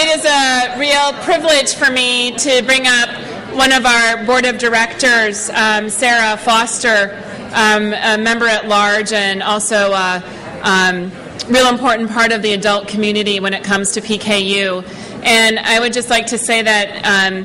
It is a real privilege for me to bring up one of our board of directors, Sarah Foster, a member at large and also a real important part of the adult community when it comes to PKU. And I would just like to say that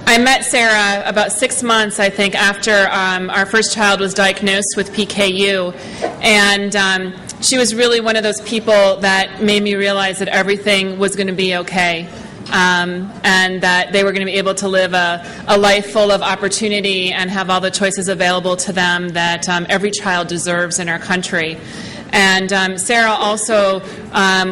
I met Sarah about 6 months, I think, after our first child was diagnosed with PKU. And she was really one of those people that made me realize that everything was going to be okay. And that they were going to be able to live a life full of opportunity and have all the choices available to them that every child deserves in our country. And Sarah also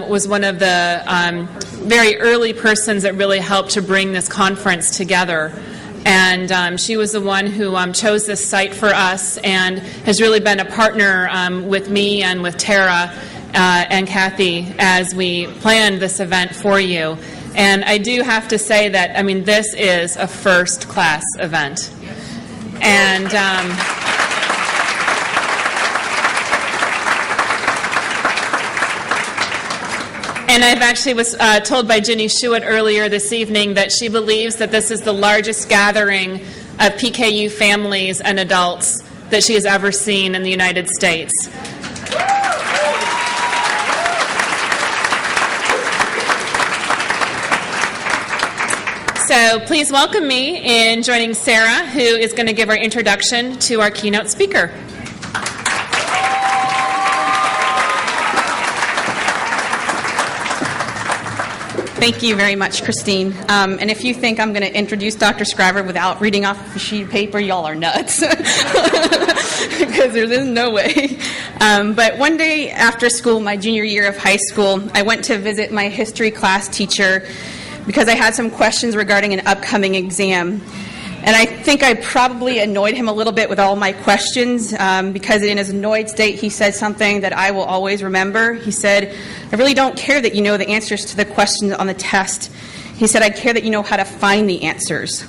was one of the very early persons that really helped to bring this conference together. And she was the one who chose this site for us and has really been a partner with me and with Tara and Kathy as we planned this event for you. And I do have to say that, I mean, this is a first-class event. And I've actually was told by Ginny Schuett earlier this evening that she believes that this is the largest gathering of PKU families and adults that she has ever seen in the United States. So please welcome me in joining Sarah, who is going to give our introduction to our keynote speaker. Thank you very much, Christine. And if you think I'm going to introduce Dr. Scriver without reading off a sheet of paper, y'all are nuts. Because there's no way. But one day after school, my junior year of high school, I went to visit my history class teacher because I had some questions regarding an upcoming exam. And I think I probably annoyed him a little bit with all my questions because in his annoyed state, he said something that I will always remember. He said, "I really don't care that you know the answers to the questions on the test." He said, "I care that you know how to find the answers."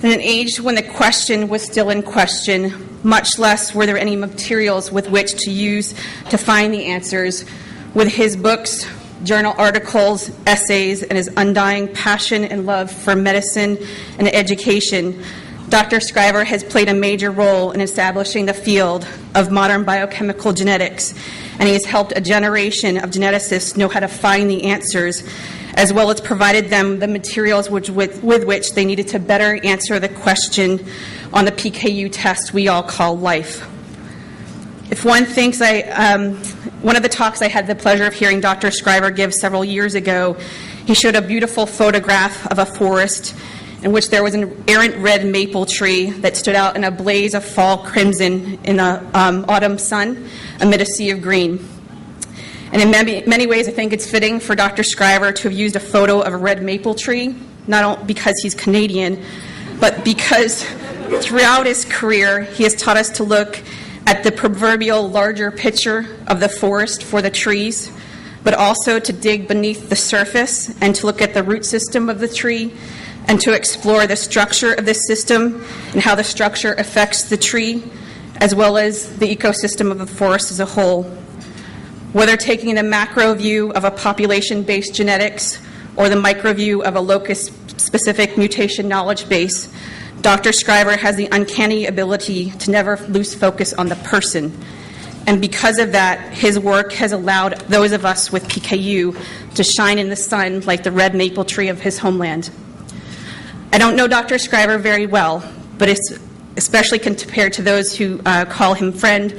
In an age when the question was still in question, much less were there any materials with which to use to find the answers, with his books, journal articles, essays, and his undying passion and love for medicine and education, Dr. Scriver has played a major role in establishing the field of modern biochemical genetics, and he has helped a generation of geneticists know how to find the answers, as well as provided them the materials with which they needed to better answer the question on the PKU test we all call life. If one thinks one of the talks I had the pleasure of hearing Dr. Scriver give several years ago, he showed a beautiful photograph of a forest in which there was an errant red maple tree that stood out in a blaze of fall crimson in the autumn sun amid a sea of green. And in many ways, I think it's fitting for Dr. Scriver to have used a photo of a red maple tree, not only because he's Canadian, but because throughout his career, he has taught us to look at the proverbial larger picture of the forest for the trees, but also to dig beneath the surface and to look at the root system of the tree and to explore the structure of the system and how the structure affects the tree, as well as the ecosystem of the forest as a whole. Whether taking the macro view of a population-based genetics or the micro view of a locus-specific mutation knowledge base, Dr. Scriver has the uncanny ability to never lose focus on the person. And because of that, his work has allowed those of us with PKU to shine in the sun like the red maple tree of his homeland. I don't know Dr. Scriver very well, but it's especially compared to those who call him friend,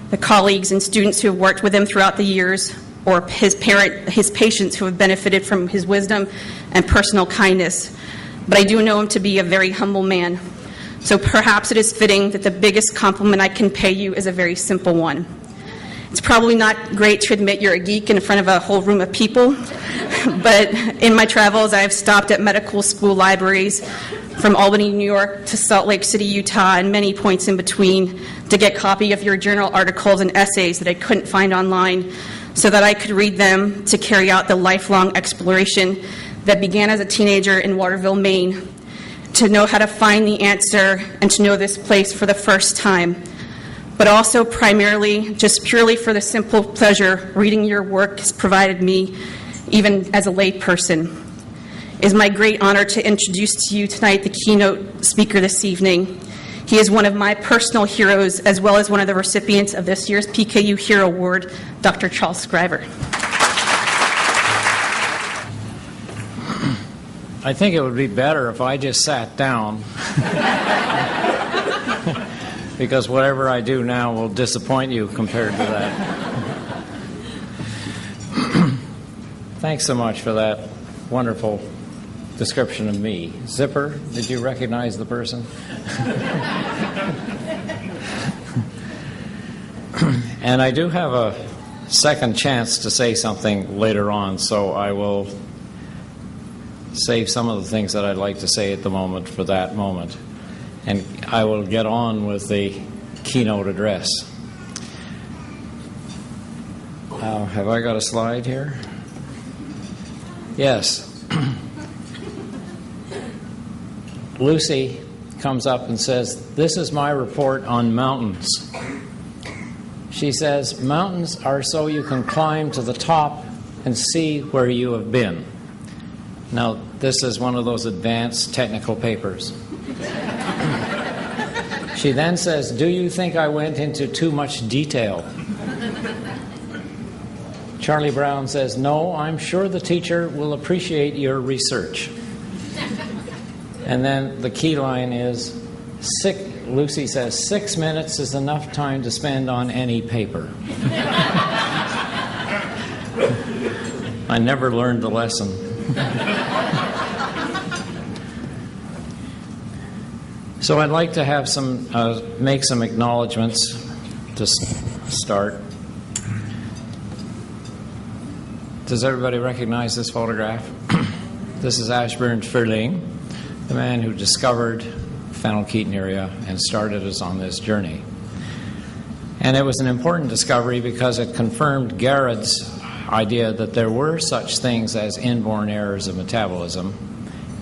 the colleagues and students who have worked with him throughout the years, or his patients who have benefited from his wisdom and personal kindness. But I do know him to be a very humble man. So perhaps it is fitting that the biggest compliment I can pay you is a very simple one. It's probably not great to admit you're a geek in front of a whole room of people, but in my travels I've stopped at medical school libraries from Albany, New York to Salt Lake City, Utah, and many points in between to get a copy of your journal articles and essays that I couldn't find online so that I could read them to carry out the lifelong exploration that began as a teenager in Waterville, Maine, to know how to find the answer and to know this place for the first time, but also primarily just purely for the simple pleasure reading your work has provided me, even as a lay person. It is my great honor to introduce to you tonight the keynote speaker this evening. He is one of my personal heroes, as well as one of the recipients of this year's PKU Hero Award, Dr. Charles Scriver. I think it would be better if I just sat down, because whatever I do now will disappoint you compared to that. Thanks so much for that wonderful description of me. Zipper, did you recognize the person? And I do have a second chance to say something later on, so I will save some of the things that I'd like to say at the moment for that moment. And I will get on with the keynote address. Have I got a slide here? Yes. Lucy comes up and says, "This is my report on mountains." She says, "Mountains are so you can climb to the top and see where you have been." Now, this is one of those advanced technical papers. She then says, "Do you think I went into too much detail?" Charlie Brown says, "No, I'm sure the teacher will appreciate your research." And then the key line is, Lucy says, 6 minutes is enough time to spend on any paper. I never learned the lesson. So I'd like to have make some acknowledgments to start. Does everybody recognize this photograph? This is Ashburn Phenylalanine, the man who discovered phenylketonuria and started us on this journey. And it was an important discovery because it confirmed Garrett's idea that there were such things as inborn errors of metabolism,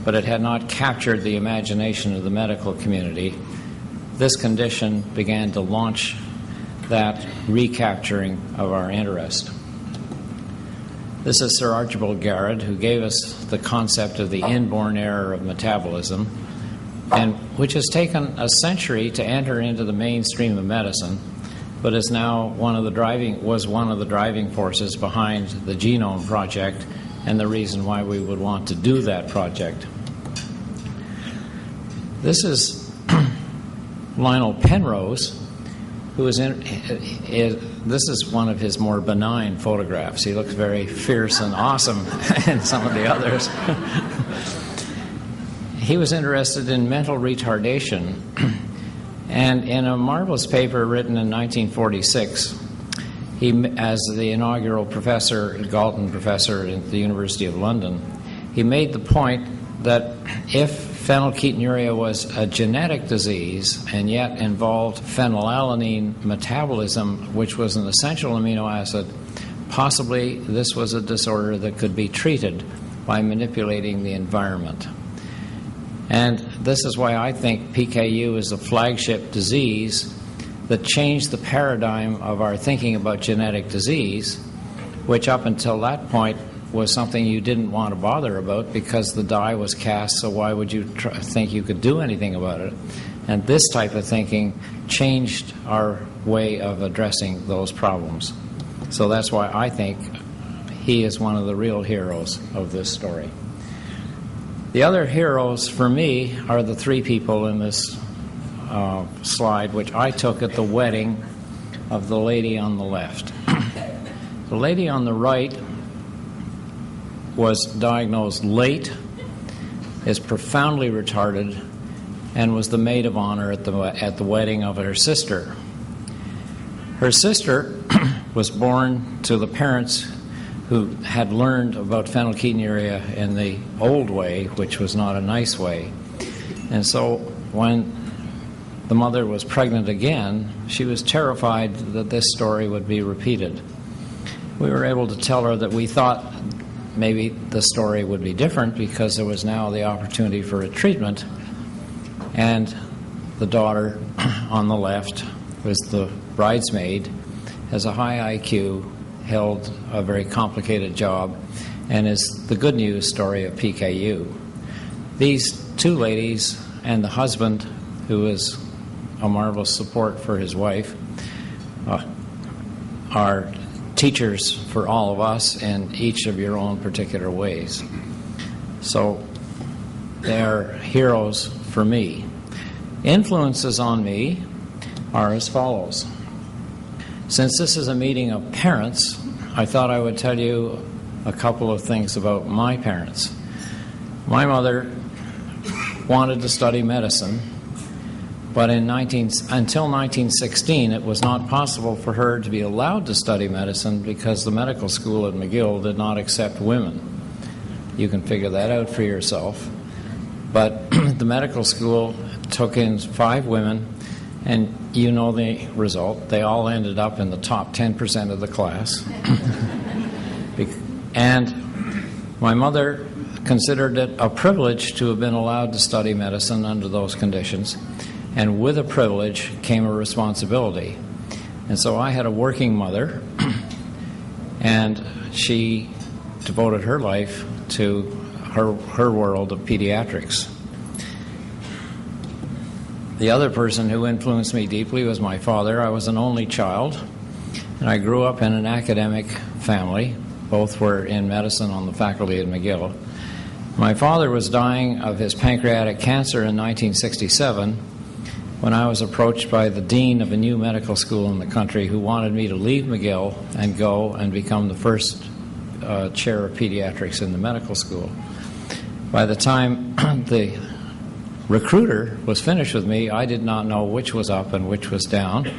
but it had not captured the imagination of the medical community. This condition began to launch that recapturing of our interest. This is Sir Archibald Garrett, who gave us the concept of the inborn error of metabolism, and which has taken a century to enter into the mainstream of medicine, but is now one of the driving forces behind the Genome Project and the reason why we would want to do that project. This is Lionel Penrose, who is this is one of his more benign photographs. He looks very fierce and awesome in some of the others. He was interested in mental retardation, and in a marvelous paper written in 1946, he, as the inaugural Galton professor at the University of London, he made the point that if phenylketonuria was a genetic disease and yet involved phenylalanine metabolism, which was an essential amino acid, possibly this was a disorder that could be treated by manipulating the environment. And this is why I think PKU is a flagship disease that changed the paradigm of our thinking about genetic disease, which up until that point was something you didn't want to bother about because the die was cast, so why would you think you could do anything about it? And this type of thinking changed our way of addressing those problems. So that's why I think he is one of the real heroes of this story. The other heroes for me are the three people in this slide, which I took at the wedding of the lady on the left. The lady on the right was diagnosed late, is profoundly retarded, and was the maid of honor at the wedding of her sister. Her sister was born to the parents who had learned about phenylketonuria in the old way, which was not a nice way. And so when the mother was pregnant again, she was terrified that this story would be repeated. We were able to tell her that we thought maybe the story would be different because there was now the opportunity for a treatment. And the daughter on the left was the bridesmaid, has a high IQ, held a very complicated job, and is the good news story of PKU. These two ladies and the husband, who is a marvelous support for his wife, are teachers for all of us in each of your own particular ways. So they're heroes for me. Influences on me are as follows. Since this is a meeting of parents, I thought I would tell you a couple of things about my parents. My mother wanted to study medicine, but until 1916 it was not possible for her to be allowed to study medicine because the medical school at McGill did not accept women. You can figure that out for yourself. But the medical school took in 5 women, and you know the result. They all ended up in the top 10% of the class. And my mother considered it a privilege to have been allowed to study medicine under those conditions, and with a privilege came a responsibility. And so I had a working mother, and she devoted her life to her world of pediatrics. The other person who influenced me deeply was my father. I was an only child, and I grew up in an academic family. Both were in medicine on the faculty at McGill. My father was dying of his pancreatic cancer in 1967 when I was approached by the dean of a new medical school in the country who wanted me to leave McGill and go and become the first chair of pediatrics in the medical school. By the time the recruiter was finished with me, I did not know which was up and which was down.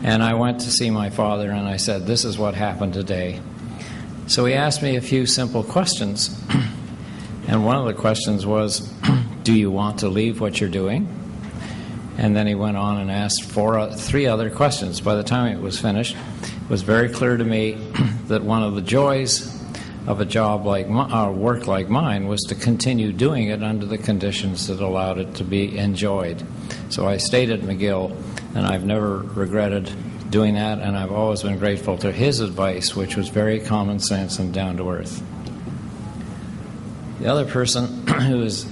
And I went to see my father and I said, "This is what happened today." So he asked me a few simple questions. And one of the questions was, "Do you want to leave what you're doing?" And then he went on and asked 3 other questions. By the time it was finished, it was very clear to me that one of the joys of a job like work like mine was to continue doing it under the conditions that allowed it to be enjoyed. So I stayed at McGill, and I've never regretted doing that, and I've always been grateful to his advice, which was very common sense and down to earth. The other person who has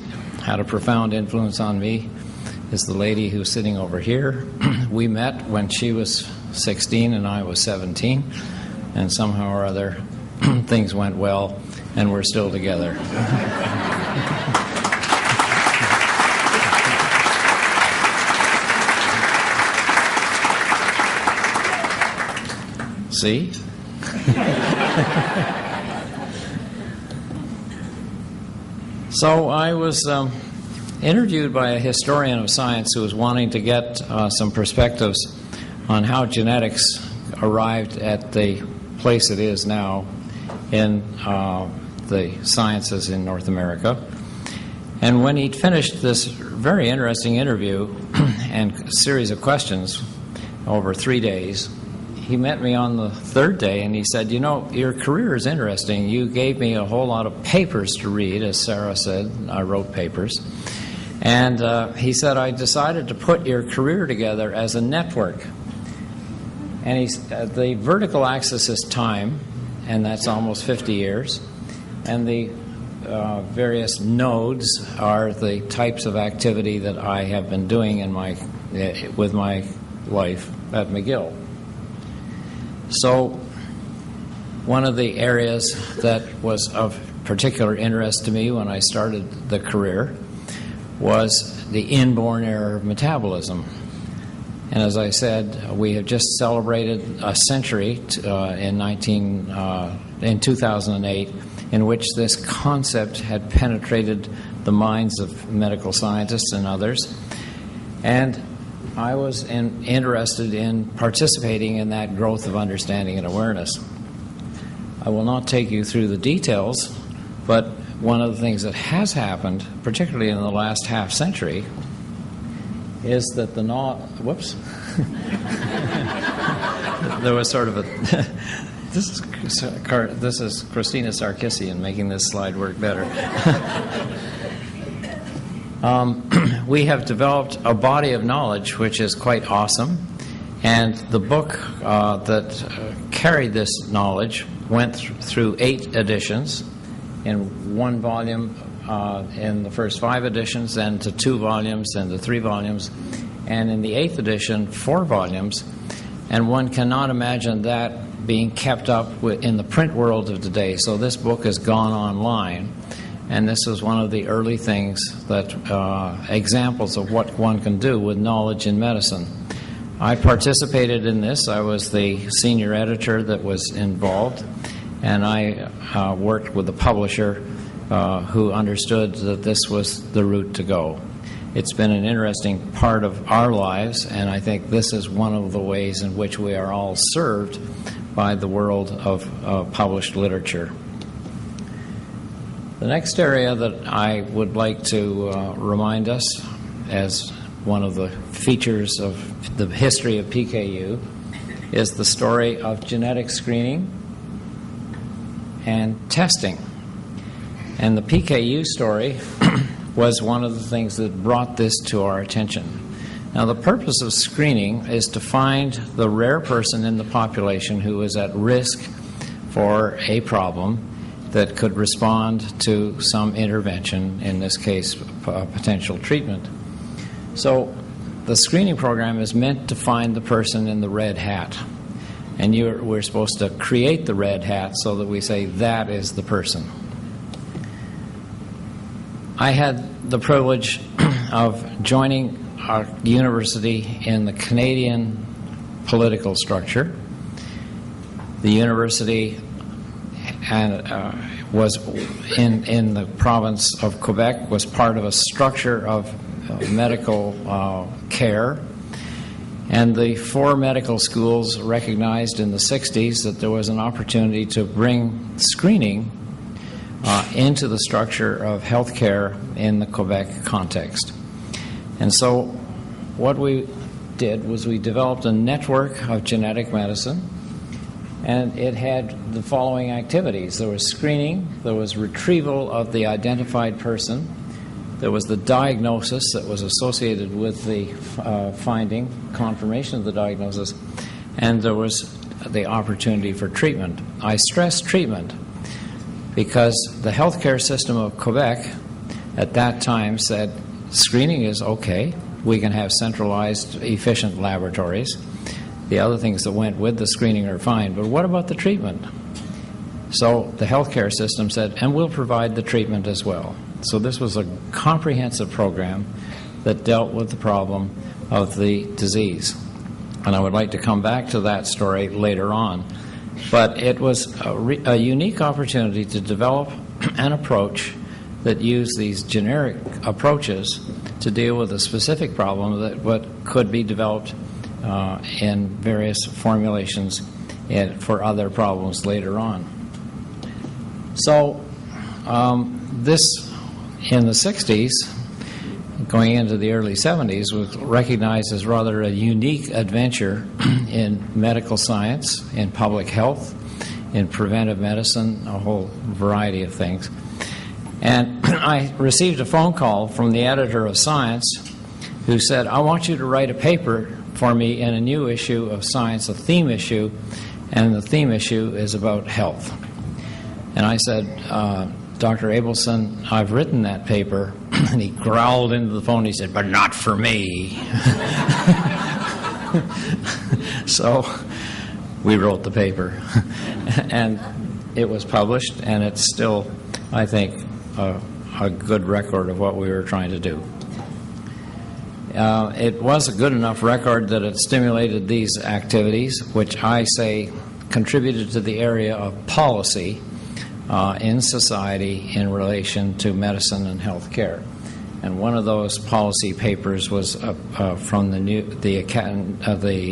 had a profound influence on me is the lady who's sitting over here. We met when she was 16 and I was 17, and somehow or other things went well, and we're still together. See? So I was interviewed by a historian of science who was wanting to get some perspectives on how genetics arrived at the place it is now in the sciences in North America. And when he'd finished this very interesting interview and a series of questions over 3 days, he met me on the 3rd day and he said, "You know, your career is interesting. You gave me a whole lot of papers to read," as Sarah said. I wrote papers. And he said, "I decided to put your career together as a network." And the vertical axis is time, and that's almost 50 years. And the various nodes are the types of activity that I have been doing with my life at McGill. So one of the areas that was of particular interest to me when I started the career was the inborn error of metabolism. And as I said, we have just celebrated a century in 2008 in which this concept had penetrated the minds of medical scientists and others. And I was interested in participating in that growth of understanding and awareness. I will not take you through the details, but one of the things that has happened, particularly in the last half century, is that whoops. There was sort of a this is Christina Sarkisian making this slide work better. We have developed a body of knowledge which is quite awesome, and the book that carried this knowledge went through 8 editions, in one volume in the first 5 editions, then to 2 volumes, then to 3 volumes, and in the 8th edition, 4 volumes. And one cannot imagine that being kept up in the print world of today. So this book has gone online, and this was one of the early things that examples of what one can do with knowledge in medicine. I participated in this. I was the senior editor that was involved, and I worked with the publisher who understood that this was the route to go. It's been an interesting part of our lives, and I think this is one of the ways in which we are all served by the world of published literature. The next area that I would like to remind us as one of the features of the history of PKU is the story of genetic screening and testing. And the PKU story was one of the things that brought this to our attention. Now, the purpose of screening is to find the rare person in the population who is at risk for a problem that could respond to some intervention, in this case, potential treatment. So the screening program is meant to find the person in the red hat. And we're supposed to create the red hat so that we say that is the person. I had the privilege of joining our university in the Canadian political structure. The university was in the province of Quebec, was part of a structure of medical care. And the 4 medical schools recognized in the 60s that there was an opportunity to bring screening into the structure of healthcare in the Quebec context. And so what we did was we developed a network of genetic medicine, and it had the following activities. There was screening, there was retrieval of the identified person, there was the diagnosis that was associated with the finding, confirmation of the diagnosis, and there was the opportunity for treatment. I stress treatment because the healthcare system of Quebec at that time said screening is okay, we can have centralized, efficient laboratories. The other things that went with the screening are fine, but what about the treatment? So the healthcare system said, and we'll provide the treatment as well. So this was a comprehensive program that dealt with the problem of the disease. And I would like to come back to that story later on. But it was a unique opportunity to develop an approach that used these generic approaches to deal with a specific problem that could be developed in various formulations for other problems later on. So this, in the 60s, going into the early 70s, was recognized as rather a unique adventure in medical science, in public health, in preventive medicine, a whole variety of things. And I received a phone call from the editor of Science who said, I want you to write a paper for me in a new issue of Science, a theme issue, and the theme issue is about health. And I said, Dr. Abelson, I've written that paper. And he growled into the phone. He said, but not for me. So we wrote the paper. And it was published, and it's still, I think, a good record of what we were trying to do. It was a good enough record that it stimulated these activities, which I say contributed to the area of policy in society in relation to medicine and health care. And one of those policy papers was from the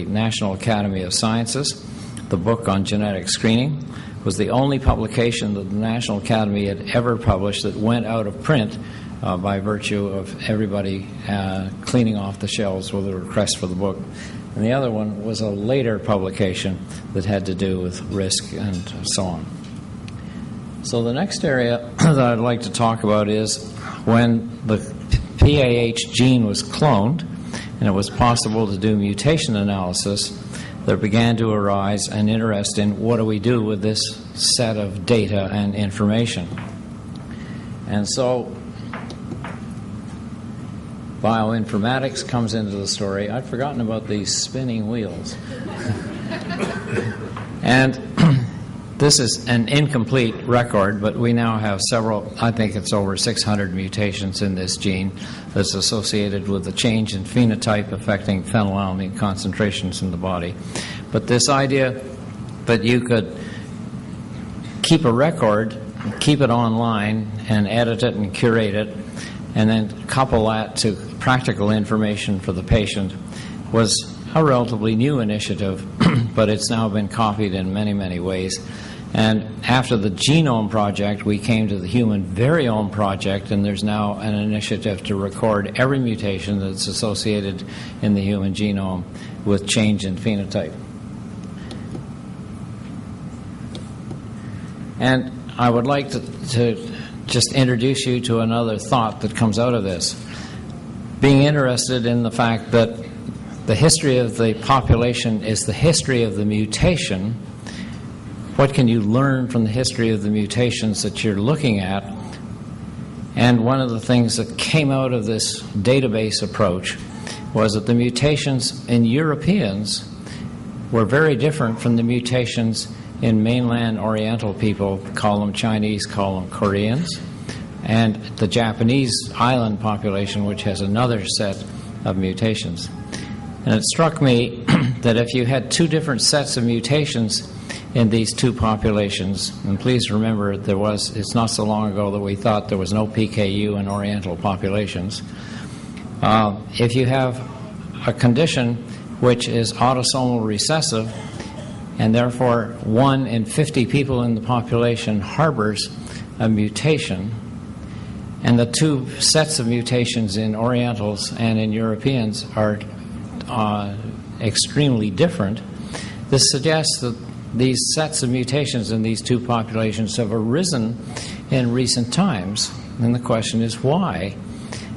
National Academy of Sciences. The book on genetic screening was the only publication that the National Academy had ever published that went out of print by virtue of everybody cleaning off the shelves with a request for the book. And the other one was a later publication that had to do with risk and so on. So the next area that I'd like to talk about is when the PAH gene was cloned and it was possible to do mutation analysis, there began to arise an interest in what do we do with this set of data and information. And so bioinformatics comes into the story. I'd forgotten about these spinning wheels. And this is an incomplete record, but we now have several, I think it's over 600 mutations in this gene that's associated with the change in phenotype affecting phenylalanine concentrations in the body. But this idea that you could keep a record, keep it online, and edit it and curate it, and then couple that to practical information for the patient was a relatively new initiative, but it's now been copied in many, many ways. And after the Genome Project, we came to the Human Variome Project, and there's now an initiative to record every mutation that's associated in the human genome with change in phenotype. And I would like to just introduce you to another thought that comes out of this. Being interested in the fact that the history of the population is the history of the mutation, what can you learn from the history of the mutations that you're looking at? And one of the things that came out of this database approach was that the mutations in Europeans were very different from the mutations in mainland Oriental people, call them Chinese, call them Koreans, and the Japanese island population, which has another set of mutations. And it struck me that if you had two different sets of mutations in these two populations, and please remember it's not so long ago that we thought there was no PKU in Oriental populations. If you have a condition which is autosomal recessive, and therefore 1 in 50 people in the population harbors a mutation, and the two sets of mutations in Orientals and in Europeans are extremely different, this suggests that these sets of mutations in these two populations have arisen in recent times. And the question is why?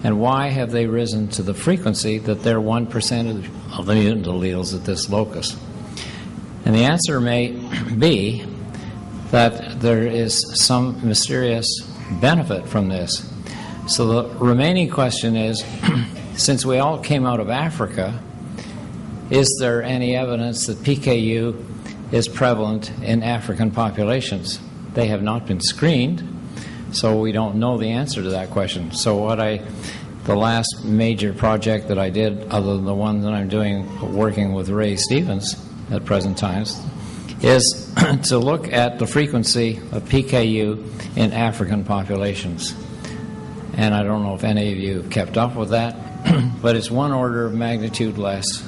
And why have they risen to the frequency that they're 1% of the mutant alleles at this locus? And the answer may be that there is some mysterious benefit from this. So the remaining question is, since we all came out of Africa, is there any evidence that PKU is prevalent in African populations? They have not been screened, so we don't know the answer to that question. So the last major project that I did, other than the one that I'm doing working with Ray Stevens at present times, is to look at the frequency of PKU in African populations. And I don't know if any of you have kept up with that, but it's 1 order of magnitude less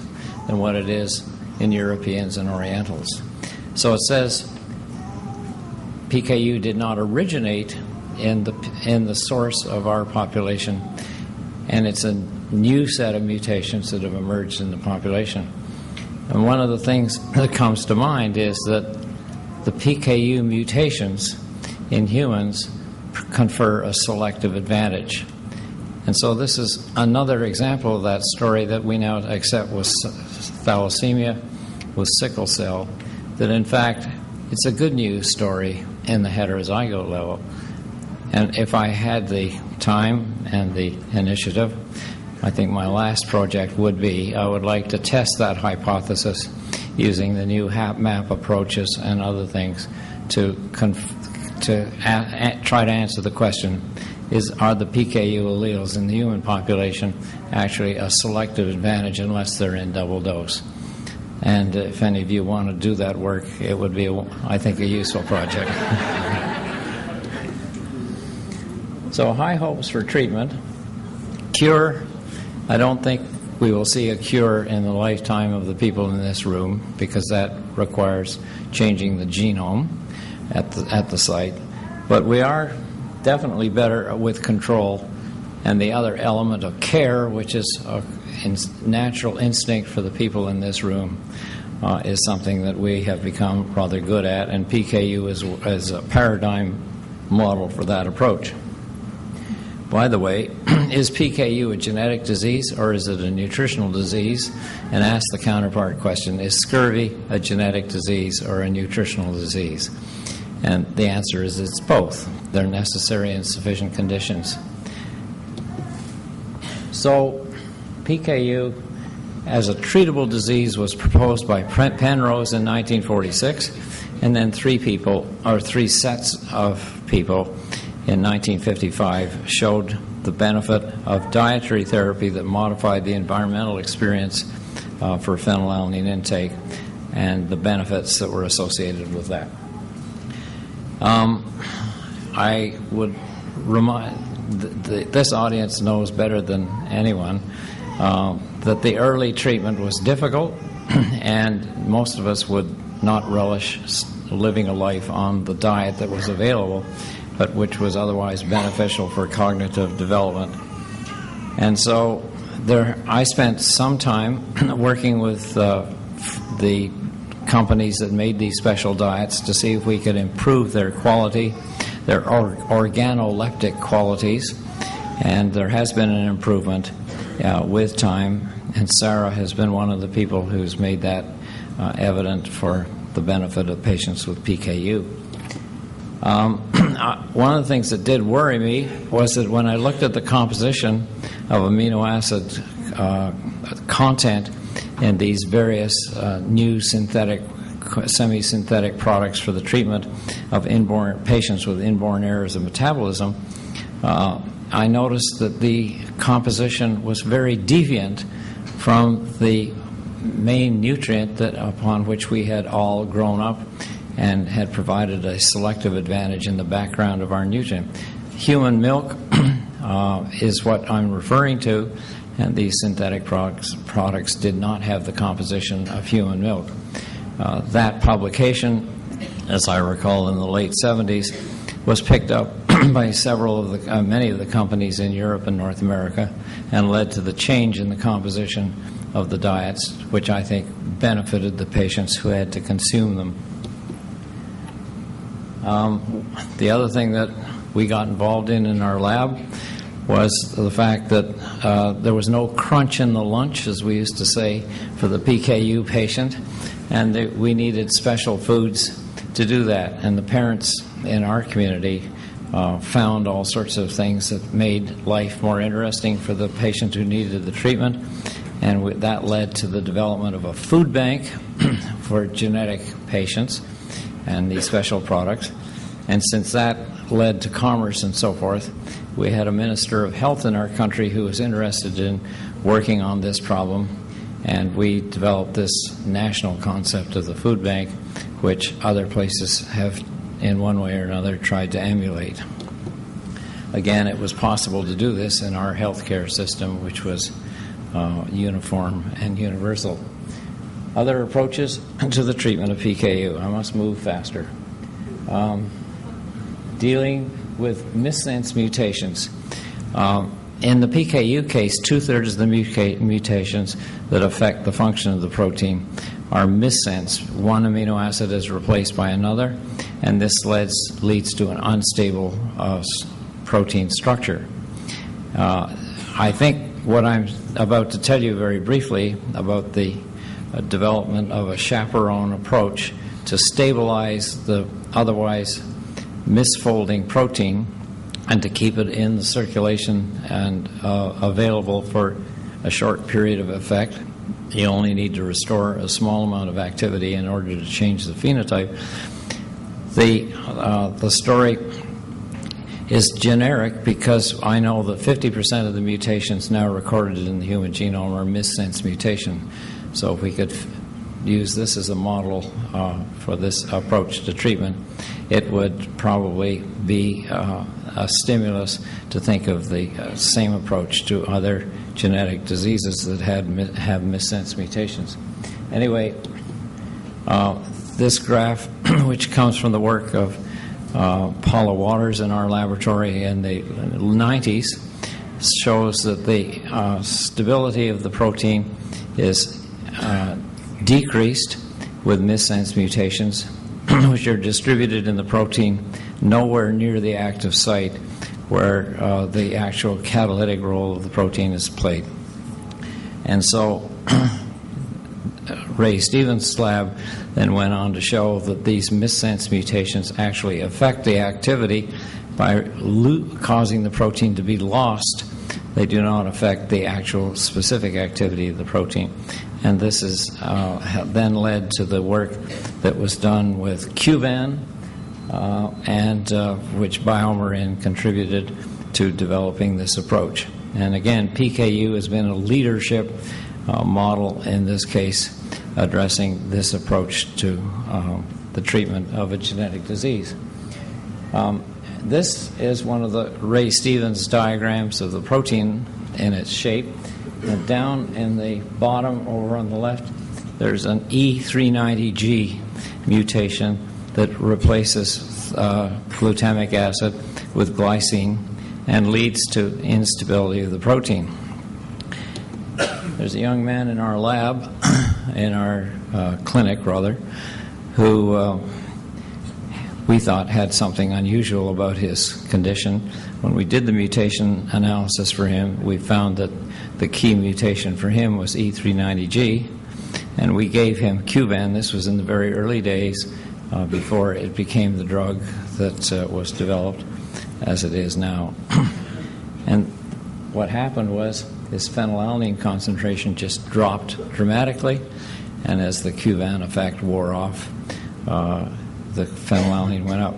than what it is in Europeans and Orientals. So it says PKU did not originate in the source of our population, and it's a new set of mutations that have emerged in the population. And one of the things that comes to mind is that the PKU mutations in humans confer a selective advantage. And so this is another example of that story that we now accept with thalassemia, with sickle cell, that in fact it's a good news story in the heterozygote level. And if I had the time and the initiative, I think my last project would be, I would like to test that hypothesis using the new HapMap approaches and other things to try to answer the question, are the PKU alleles in the human population actually a selective advantage unless they're in double dose? And if any of you want to do that work, it would be, I think, a useful project. So high hopes for treatment. Cure, I don't think we will see a cure in the lifetime of the people in this room, because that requires changing the genome at the site. But we are definitely better with control. And the other element of care, which is a natural instinct for the people in this room, is something that we have become rather good at, and PKU is a paradigm model for that approach. By the way, is PKU a genetic disease or is it a nutritional disease? And ask the counterpart question, is scurvy a genetic disease or a nutritional disease? And the answer is it's both. They're necessary in sufficient conditions. So PKU as a treatable disease was proposed by Penrose in 1946, and then three sets of people in 1955 showed the benefit of dietary therapy that modified the environmental experience for phenylalanine intake and the benefits that were associated with that. I would remind, this audience knows better than anyone that the early treatment was difficult, and most of us would not relish living a life on the diet that was available, but which was otherwise beneficial for cognitive development. And so I spent some time working with the companies that made these special diets to see if we could improve their quality, their organoleptic qualities, and there has been an improvement with time, and Sarah has been one of the people who's made that evident for the benefit of patients with PKU. One of the things that did worry me was that when I looked at the composition of amino acid content in these various new synthetic, semi-synthetic products for the treatment of patients with inborn errors of metabolism, I noticed that the composition was very deviant from the main nutrient that upon which we had all grown up and had provided a selective advantage in the background of our nutrient. Human milk is what I'm referring to, and these synthetic products did not have the composition of human milk. That publication, as I recall in the late 70s, was picked up by many of the companies in Europe and North America and led to the change in the composition of the diets, which I think benefited the patients who had to consume them. The other thing that we got involved in our lab was the fact that there was no crunch in the lunch, as we used to say, for the PKU patient, and we needed special foods to do that. And the parents in our community found all sorts of things that made life more interesting for the patient who needed the treatment, and that led to the development of a food bank for genetic patients and these special products. And since that led to commerce and so forth, we had a minister of health in our country who was interested in working on this problem, and we developed this national concept of the food bank, which other places have in one way or another tried to emulate. Again, it was possible to do this in our healthcare system, which was uniform and universal. Other approaches to the treatment of PKU. I must move faster. Dealing with missense mutations. In the PKU case, 2/3 of the mutations that affect the function of the protein are missense. One amino acid is replaced by another, and this leads to an unstable protein structure. I think what I'm about to tell you very briefly about the development of a chaperone approach to stabilize the otherwise misfolding protein and to keep it in the circulation and available for a short period of effect. You only need to restore a small amount of activity in order to change the phenotype. The story is generic because I know that 50% of the mutations now recorded in the human genome are missense mutation. So if we could use this as a model for this approach to treatment, it would probably be a stimulus to think of the same approach to other genetic diseases that have missense mutations. Anyway, this graph, which comes from the work of Paula Waters in our laboratory in the 90s, shows that the stability of the protein is decreased with missense mutations, which are distributed in the protein nowhere near the active site where the actual catalytic role of the protein is played. And so Ray Stevens' lab then went on to show that these missense mutations actually affect the activity by causing the protein to be lost. They do not affect the actual specific activity of the protein. And this is then led to the work that was done with Cuban, and which BioMarin contributed to developing this approach. And again, PKU has been a leadership model in this case, addressing this approach to the treatment of a genetic disease. This is one of the Ray Stevens diagrams of the protein in its shape. And down in the bottom over on the left, there's an E390G mutation that replaces glutamic acid with glycine and leads to instability of the protein. There's a young man in our lab, in our clinic rather, who we thought had something unusual about his condition. When we did the mutation analysis for him, we found that the key mutation for him was E390G, and we gave him Cuban. This was in the very early days before it became the drug that was developed as it is now. And what happened was his phenylalanine concentration just dropped dramatically, and as the Cuban effect wore off, the phenylalanine went up.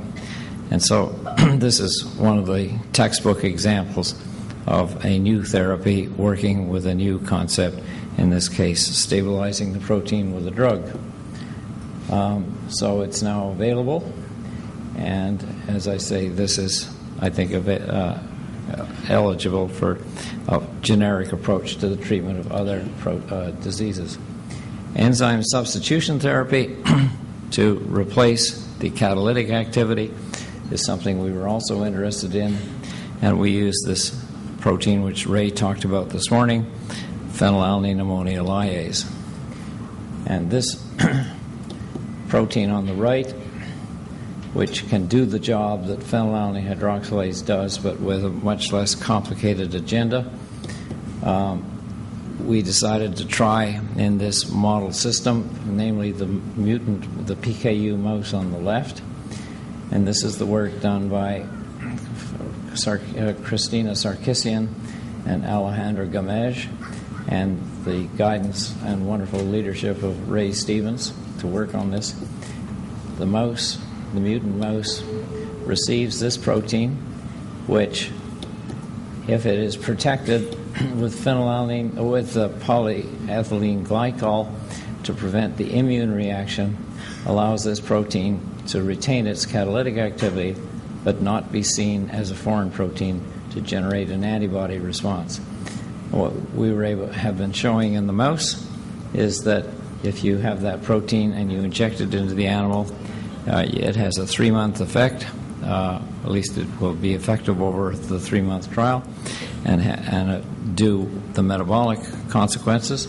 And so this is one of the textbook examples of a new therapy working with a new concept, in this case stabilizing the protein with a drug. So it's now available, and as I say, this is, I think, eligible for a generic approach to the treatment of other diseases. Enzyme substitution therapy to replace the catalytic activity is something we were also interested in, and we use this protein which Ray talked about this morning, phenylalanine ammonia lyase. And this protein on the right, which can do the job that phenylalanine hydroxylase does, but with a much less complicated agenda, we decided to try in this model system, namely the mutant, the PKU mouse on the left. And this is the work done by Christina Sarkissian and Alejandro Gamej, and the guidance and wonderful leadership of Ray Stevens to work on this. The mouse, the mutant mouse, receives this protein, which, if it is protected with phenylalanine, with polyethylene glycol to prevent the immune reaction, allows this protein to retain its catalytic activity but not be seen as a foreign protein to generate an antibody response. What we have been showing in the mouse is that if you have that protein and you inject it into the animal, it has a 3-month effect. At least it will be effective over the 3-month trial, and do the metabolic consequences,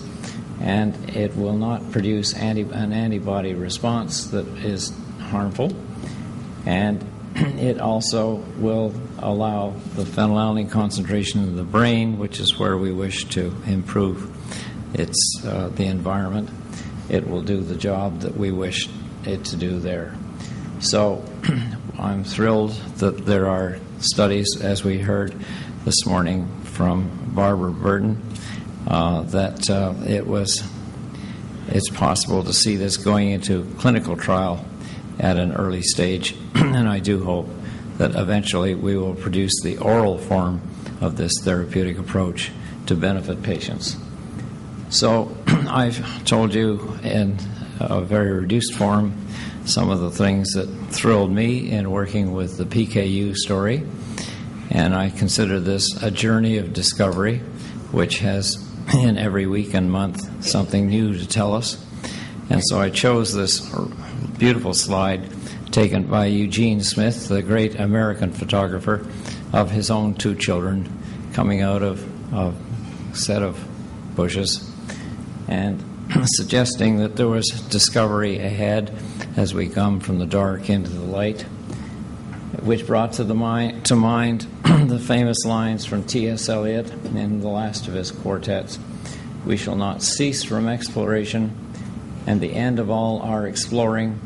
and it will not produce an antibody response that is harmful, and it also will allow the phenylalanine concentration in the brain, which is where we wish to improve the environment. It will do the job that we wish it to do there. So I'm thrilled that there are studies, as we heard this morning from Barbara Burton, that it's possible to see this going into clinical trial at an early stage, and I do hope that eventually we will produce the oral form of this therapeutic approach to benefit patients. So I've told you in a very reduced form some of the things that thrilled me in working with the PKU story, and I consider this a journey of discovery, which has in every week and month something new to tell us. And so I chose this beautiful slide taken by Eugene Smith, the great American photographer, of his own 2 children coming out of a set of bushes, and suggesting that there was discovery ahead as we come from the dark into the light, which brought to mind the famous lines from T.S. Eliot in the last of his quartets: "We shall not cease from exploration. And the end of all our exploring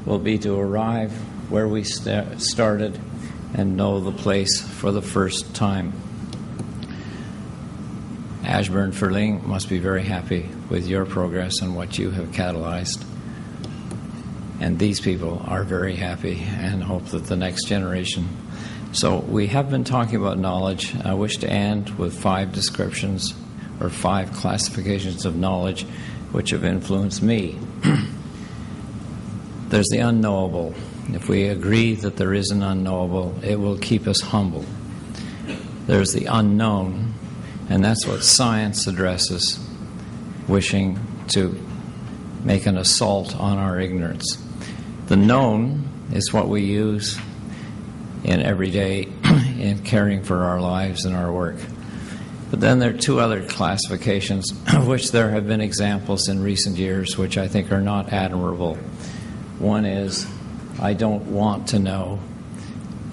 will be to arrive where we started and know the place for the first time. Ashburn-Ferling must be very happy with your progress and what you have catalyzed. And these people are very happy and hope that the next generation. So we have been talking about knowledge. I wish to end with 5 descriptions or 5 classifications of knowledge which have influenced me. There's the unknowable. If we agree that there is an unknowable, it will keep us humble. There's the unknown, and that's what science addresses, wishing to make an assault on our ignorance. The known is what we use in every day in caring for our lives and our work. But then there are 2 other classifications, of which there have been examples in recent years which I think are not admirable. One is, I don't want to know,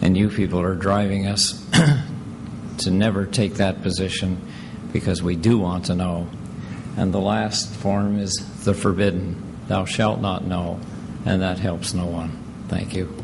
and you people are driving us to never take that position because we do want to know. And the last form is the forbidden, thou shalt not know, and that helps no one. Thank you.